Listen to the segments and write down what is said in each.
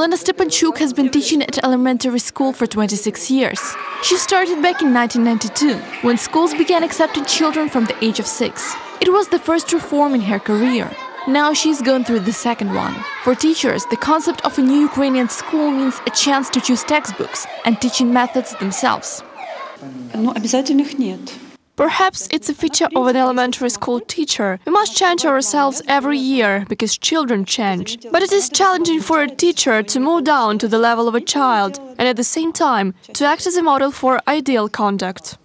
Olena Stepanchuk has been teaching at elementary school for 26 years. She started back in 1992, when schools began accepting children from the age of 6. It was the first reform in her career. Now she's going through the second one. For teachers, the concept of a new Ukrainian school means a chance to choose textbooks and teaching methods themselves. Perhaps it's a feature of an elementary school teacher. We must change ourselves every year, because children change. But it is challenging for a teacher to move down to the level of a child, and at the same time, to act as a model for ideal conduct.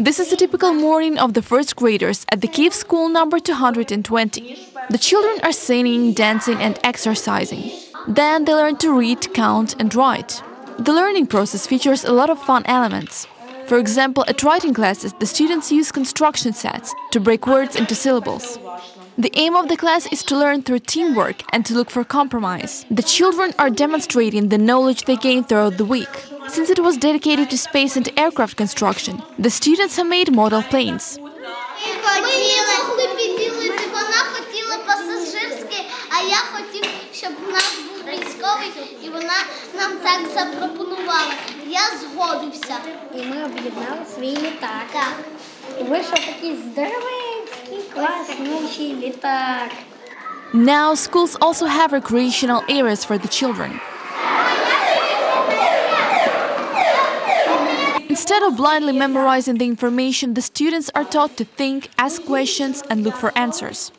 This is the typical morning of the first graders at the Kiev school number 220. The children are singing, dancing and exercising. Then they learn to read, count and write. The learning process features a lot of fun elements. For example, at writing classes, the students use construction sets to break words into syllables. The aim of the class is to learn through teamwork and to look for compromise. The children are demonstrating the knowledge they gain throughout the week. Since it was dedicated to space and aircraft construction, the students have made model planes. Now schools also have recreational areas for the children. Instead of blindly memorizing the information, the students are taught to think, ask questions and look for answers.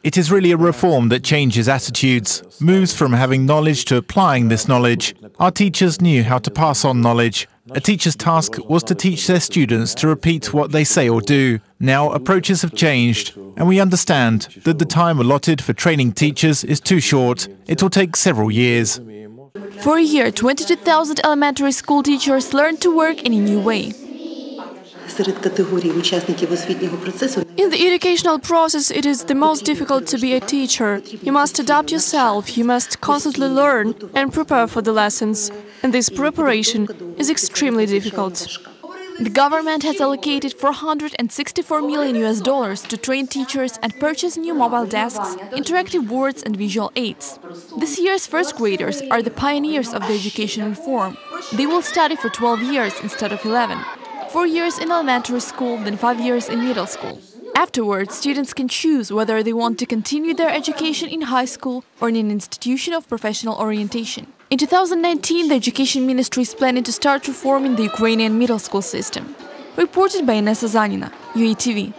It is really a reform that changes attitudes, moves from having knowledge to applying this knowledge. Our teachers knew how to pass on knowledge. A teacher's task was to teach their students to repeat what they say or do. Now approaches have changed, and we understand that the time allotted for training teachers is too short. It will take several years. For a year, 22,000 elementary school teachers learned to work in a new way. In the educational process, it is the most difficult to be a teacher. You must adapt yourself, you must constantly learn and prepare for the lessons. And this preparation is extremely difficult. The government has allocated $464 million to train teachers and purchase new mobile desks, interactive boards and visual aids. This year's first graders are the pioneers of the education reform. They will study for 12 years instead of 11. 4 years in elementary school, then 5 years in middle school. Afterwards, students can choose whether they want to continue their education in high school or in an institution of professional orientation. In 2019, the Education Ministry is planning to start reforming the Ukrainian middle school system. Reported by Inessa Zanina, UATV.